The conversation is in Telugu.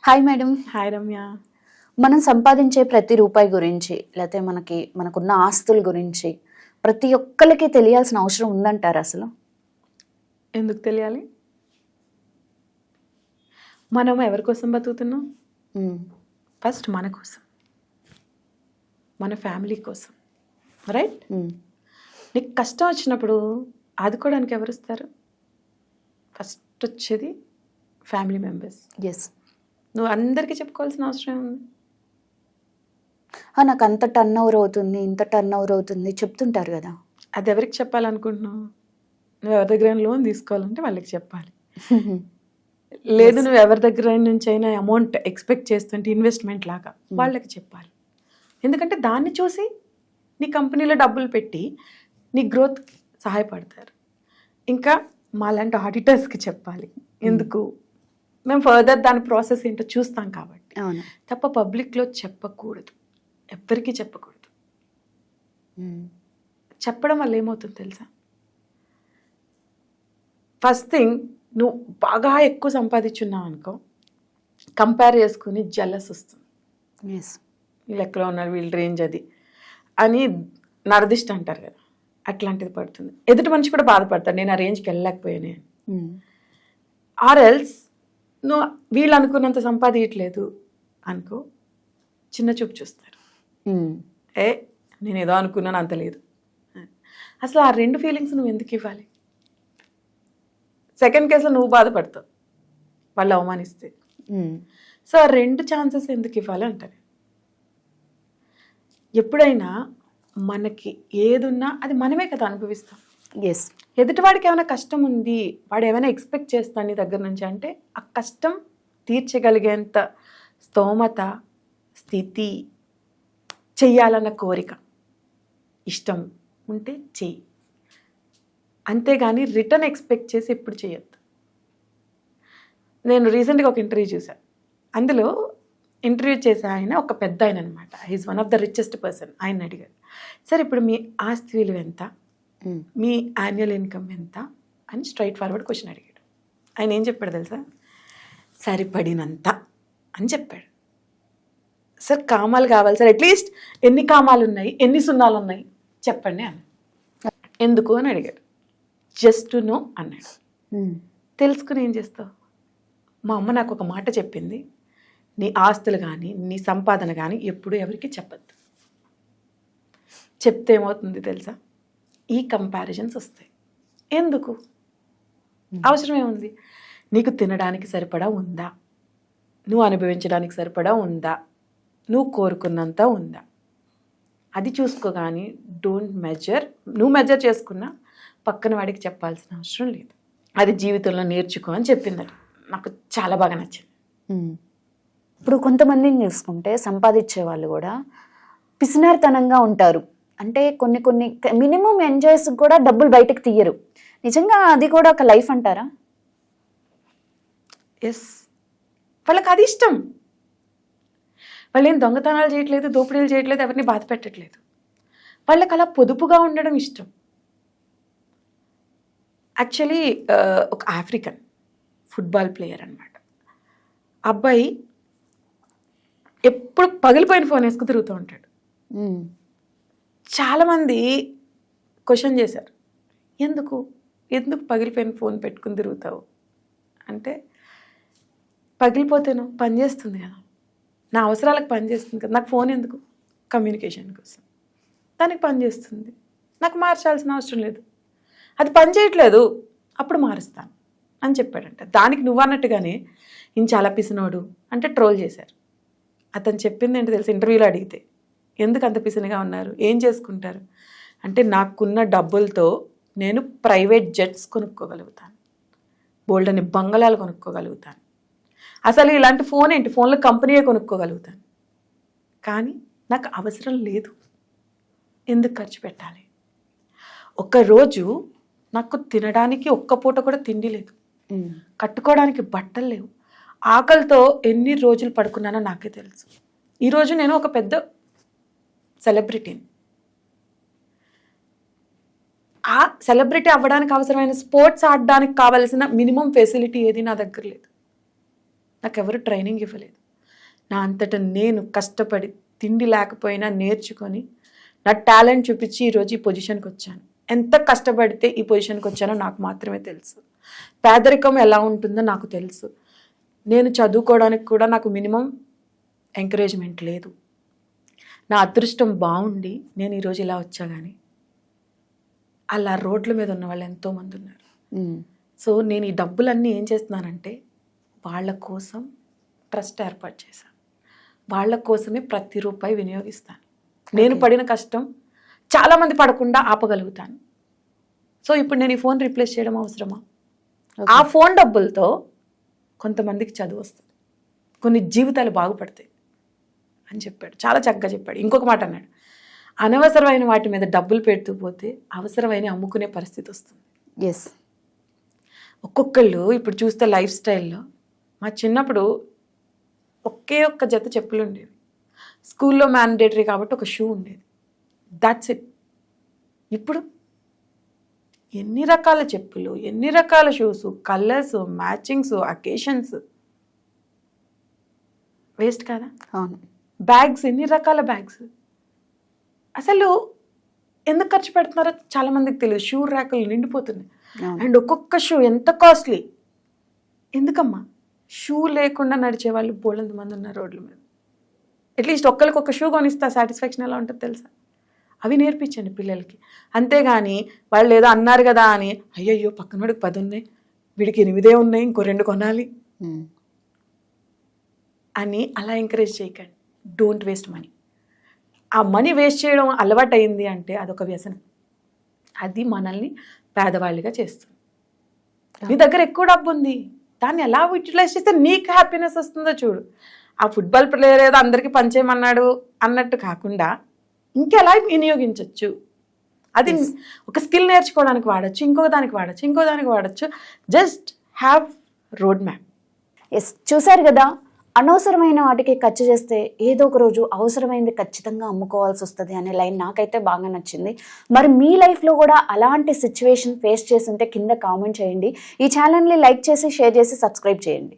Hi madam. హాయ్ రమ్య. మనం సంపాదించే ప్రతి రూపాయి గురించి లేకపోతే మనకున్న ఆస్తుల గురించి ప్రతి ఒక్కరికి తెలియాల్సిన అవసరం ఉందంటారు అసలు? ఎందుకు తెలియాలి? మనం ఎవరి కోసం బతుకుతున్నాం? ఫస్ట్ మన కోసం, మన ఫ్యామిలీ కోసం, రైట్? నీకు కష్టం వచ్చినప్పుడు ఆదుకోవడానికి ఎవరు వస్తారు? ఫస్ట్ వచ్చేది ఫ్యామిలీ మెంబర్స్. ఎస్. నువ్వు అందరికీ చెప్పుకోవాల్సిన అవసరం ఉంది. నాకు అంత టర్న్ ఓవర్ అవుతుంది, ఇంత టర్న్ ఓవర్ అవుతుంది చెప్తుంటారు కదా. అది ఎవరికి చెప్పాలనుకుంటున్నావు? నువ్వు ఎవరి దగ్గర లోన్ తీసుకోవాలంటే వాళ్ళకి చెప్పాలి. లేదు, నువ్వు ఎవరి దగ్గర నుంచి అయినా అమౌంట్ ఎక్స్పెక్ట్ చేస్తుంటే ఇన్వెస్ట్మెంట్ లాగా వాళ్ళకి చెప్పాలి. ఎందుకంటే దాన్ని చూసి నీ కంపెనీలో డబ్బులు పెట్టి నీ గ్రోత్కి సహాయపడతారు. ఇంకా మాలాంటి ఆడిటర్స్కి చెప్పాలి. ఎందుకు? మేము ఫర్దర్ దాని ప్రాసెస్ ఏంటో చూస్తాం కాబట్టి. తప్ప పబ్లిక్లో చెప్పకూడదు, ఎవ్వరికీ చెప్పకూడదు. చెప్పడం వల్ల ఏమవుతుంది తెలుసా? ఫస్ట్ థింగ్, నువ్వు బాగా ఎక్కువ సంపాదించున్నావు అనుకో, కంపేర్ చేసుకుని జలస్ వస్తుంది. వీళ్ళు ఎక్కడ ఉన్నారు, వీళ్ళ రేంజ్ అది అని నరదిష్ట అంటారు కదా, అట్లాంటిది పడుతుంది. ఎదుటి మనిషి కూడా బాధపడతాడు, నేను ఆ రేంజ్కి వెళ్ళలేకపోయానే. ఆర్ ఎల్స్ నువ్వు వీళ్ళు అనుకున్నంత సంపాదించట్లేదు అనుకో, చిన్న చూపు చూస్తారు. నేను ఏదో అనుకున్నాను, అంత లేదు. అసలు ఆ రెండు ఫీలింగ్స్ నువ్వు ఎందుకు ఇవ్వాలి? సెకండ్ కేసులో నువ్వు బాధపడతావు వాళ్ళు అవమానిస్తే. సో ఆ రెండు ఛాన్సెస్ ఎందుకు ఇవ్వాలి అంటారు. ఎప్పుడైనా మనకి ఏదున్నా అది మనమే కదా అనుభవిస్తాం. ఎస్. ఎదుటివాడికి ఏమైనా కష్టం ఉంది, వాడు ఏమైనా ఎక్స్పెక్ట్ చేస్తాడు నీ దగ్గర నుంచి అంటే ఆ కష్టం తీర్చగలిగేంత స్తోమత, స్థితి, చెయ్యాలన్న కోరిక, ఇష్టం ఉంటే చెయ్యి. అంతేగాని రిటర్న్ ఎక్స్పెక్ట్ చేసి ఎప్పుడు చేయొద్దు. నేను రీసెంట్గా ఒక ఇంటర్వ్యూ చూసాను. అందులో ఇంటర్వ్యూ చేసే ఆయన ఒక పెద్ద ఆయన అనమాట. He's one of the richest person. ఆయన అడిగారు, సార్ ఇప్పుడు మీ ఆస్తి విలువ ఎంత, మీ యాన్యువల్ ఇన్కమ్ ఎంత అని స్ట్రైట్ ఫార్వర్డ్ క్వశ్చన్ అడిగాడు. ఆయన ఏం చెప్పాడు తెలుసా? సరిపడినంత అని చెప్పాడు. సార్ కామాలు కావాలి సార్, అట్లీస్ట్ ఎన్ని కామాలు ఉన్నాయి, ఎన్ని సున్నాలు ఉన్నాయి చెప్పండి అని. ఎందుకు అని అడిగాడు. జస్ట్ టు నో అన్నాడు. తెలుసుకుని ఏం చేస్తావు? మా అమ్మ నాకు ఒక మాట చెప్పింది, నీ ఆస్తులు కానీ నీ సంపాదన కానీ ఎప్పుడు ఎవరికి చెప్పద్దు. చెప్తే ఏమవుతుంది తెలుసా? ఈ కంపారిజన్స్ వస్తాయి. ఎందుకు? అవసరం ఏముంది? నీకు తినడానికి సరిపడా ఉందా, నువ్వు అనుభవించడానికి సరిపడా ఉందా, నువ్వు కోరుకున్నంత ఉందా, అది చూసుకో. కానీ డోంట్ మెజర్. నువ్వు మెజర్ చేసుకున్నా పక్కన వాడికి చెప్పాల్సిన అవసరం లేదు. అది జీవితంలో నేర్చుకో అని చెప్పిందట. నాకు చాలా బాగా నచ్చింది. ఇప్పుడు కొంతమందిని చూసుకుంటే సంపాదించే వాళ్ళు కూడా పిసినారితనంగా ఉంటారు. అంటే కొన్ని మినిమం ఎంజాయ్స్ కూడా డబ్బులు బయటకు తీయరు. నిజంగా అది కూడా ఒక లైఫ్ అంటారా? ఎస్, వాళ్ళకి అది ఇష్టం. వాళ్ళు ఏం దొంగతనాలు చేయట్లేదు, దోపిడీలు చేయట్లేదు, ఎవరిని బాధ పెట్టట్లేదు. వాళ్ళకి అలా పొదుపుగా ఉండడం ఇష్టం. యాక్చువల్లీ ఒక ఆఫ్రికన్ ఫుట్బాల్ ప్లేయర్ అనమాట. అబ్బాయి ఎప్పుడు పగిలిపోయిన ఫోన్ వేసుకు తిరుగుతూ ఉంటాడు. చాలామంది క్వశ్చన్ చేశారు, ఎందుకు పగిలిపోయిన ఫోన్ పెట్టుకుని తిరుగుతావు అంటే, పగిలిపోతేను పనిచేస్తుంది కదా, నా అవసరాలకు పనిచేస్తుంది కదా, నాకు ఫోన్ ఎందుకు? కమ్యూనికేషన్ కోసం. దానికి పనిచేస్తుంది, నాకు మార్చాల్సిన అవసరం లేదు. అది పని చేయట్లేదు, అప్పుడు మారుస్తాను అని చెప్పాడంట. దానికి నువ్వు అన్నట్టుగానే ఈయన చాలా పిసినోడు అంటే ట్రోల్ చేశారు. అతను చెప్పింది ఏంటి తెలుసు? ఇంటర్వ్యూలో అడిగితే, ఎందుకు అంత పిసినిగా ఉన్నారు, ఏం చేసుకుంటారు అంటే, నాకున్న డబ్బులతో నేను ప్రైవేట్ జెట్స్ కొనుక్కోగలుగుతాను, బోల్డ్ అని బంగళాలు కొనుక్కోగలుగుతాను, అసలు ఇలాంటి ఫోన్ ఏంటి, ఫోన్లో కంపెనీయే కొనుక్కోగలుగుతాను. కానీ నాకు అవసరం లేదు, ఎందుకు ఖర్చు పెట్టాలి? ఒకరోజు నాకు తినడానికి ఒక్క పూట కూడా తిండి లేదు, కట్టుకోవడానికి బట్టలు లేవు, ఆకలితో ఎన్ని రోజులు పడుకున్నానో నాకే తెలుసు. ఈరోజు నేను ఒక పెద్ద సెలబ్రిటీని. ఆ సెలబ్రిటీ అవ్వడానికి అవసరమైన స్పోర్ట్స్ ఆడడానికి కావాల్సిన మినిమం ఫెసిలిటీ ఏది నా దగ్గర లేదు. నాకు ఎవరు ట్రైనింగ్ ఇవ్వలేదు. నా అంతటా నేను కష్టపడి తిండి లేకపోయినా నేర్చుకొని నా టాలెంట్ చూపించి ఈరోజు ఈ పొజిషన్కి వచ్చాను. ఎంత కష్టపడితే ఈ పొజిషన్కి వచ్చానో నాకు మాత్రమే తెలుసు. పేదరికం ఎలా ఉంటుందో నాకు తెలుసు. నేను చదువుకోవడానికి కూడా నాకు మినిమం ఎంకరేజ్మెంట్ లేదు. నా అదృష్టం బాగుండి నేను ఈరోజు ఇలా వచ్చా, కానీ అలా రోడ్ల మీద ఉన్న వాళ్ళు ఎంతోమంది ఉన్నారు. సో నేను ఈ డబ్బులన్నీ ఏం చేస్తున్నానంటే వాళ్ళ కోసం ట్రస్ట్ ఏర్పాటు చేశాను. వాళ్ళ కోసమే ప్రతి రూపాయి వినియోగిస్తాను. నేను పడిన కష్టం చాలామంది పడకుండా ఆపగలుగుతాను. సో ఇప్పుడు నేను ఈ ఫోన్ రీప్లేస్ చేయడం అవసరమా? ఆ ఫోన్ డబ్బులతో కొంతమందికి చదువు వస్తుంది, కొన్ని జీవితాలు బాగుపడతాయి అని చెప్పాడు. చాలా చక్కగా చెప్పాడు. ఇంకొక మాట అన్నాడు, అనవసరమైన వాటి మీద డబ్బులు పెడుతూ పోతే అవసరమైన అమ్ముకునే పరిస్థితి వస్తుంది. ఎస్, ఒక్కొక్కళ్ళు ఇప్పుడు చూస్తే లైఫ్ స్టైల్లో, మా చిన్నప్పుడు ఒకే ఒక్క జత చెప్పులు ఉండేవి. స్కూల్లో మ్యాండేటరీ కాబట్టి ఒక షూ ఉండేది, దాట్స్ ఇట్. ఇప్పుడు ఎన్ని రకాల చెప్పులు, ఎన్ని రకాల shoes, colours, matchings, occasions. Waste కాదా? అవును. బ్యాగ్స్, ఎన్ని రకాల బ్యాగ్స్. అసలు ఎందుకు ఖర్చు పెడుతున్నారో చాలా మందికి తెలియదు. షూ ర్యాకులు నిండిపోతున్నాయి. అండ్ ఒక్కొక్క షూ ఎంత కాస్ట్లీ. ఎందుకమ్మా? షూ లేకుండా నడిచే వాళ్ళు బోళ్ళంత మంది ఉన్నారు రోడ్ల మీద. అట్లీస్ట్ ఒక్కరికి ఒక షూ కొనిస్తా సాటిస్ఫాక్షన్ ఎలా ఉంటుంది తెలుసా? అవి నేర్పించండి పిల్లలకి. అంతేగాని వాళ్ళు ఏదో అన్నారు కదా అని అయ్యయ్యో పక్కన వాడికి 10 ఉన్నాయి, వీడికి 8 ఉన్నాయి, ఇంకో 2 కొనాలి అని అలా ఎంకరేజ్ చేయకండి. Don't waste money. ఆ మనీ వేస్ట్ చేయడం అలవాటు అయింది అంటే అదొక వ్యసనం. అది మనల్ని పేదవాళ్ళుగా చేస్తుంది. నీ దగ్గర ఎక్కువ డబ్బు ఉంది, దాన్ని ఎలా యూటిలైజ్ చేస్తే నీకు హ్యాపీనెస్ వస్తుందో చూడు. ఆ ఫుట్బాల్ ప్లేయర్ ఏదో అందరికీ పనిచేయమన్నాడు అన్నట్టు కాకుండా ఇంకెలా వినియోగించవచ్చు. అది ఒక స్కిల్ నేర్చుకోవడానికి వాడచ్చు, ఇంకో దానికి వాడచ్చు, ఇంకో దానికి వాడచ్చు. Just have road map. Yes, చూసారు కదా, అనవసరమైన వాటికి ఖర్చు చేస్తే ఏదో ఒక రోజు అవసరమైంది ఖచ్చితంగా అమ్ముకోవాల్సి వస్తుంది అనే లైన్ నాకైతే బాగా నచ్చింది. మరి మీ లైఫ్లో కూడా అలాంటి సిచ్యువేషన్ ఫేస్ చేసి ఉంటే కింద కామెంట్ చేయండి. ఈ ఛానల్ని లైక్ చేసి, షేర్ చేసి, సబ్స్క్రైబ్ చేయండి.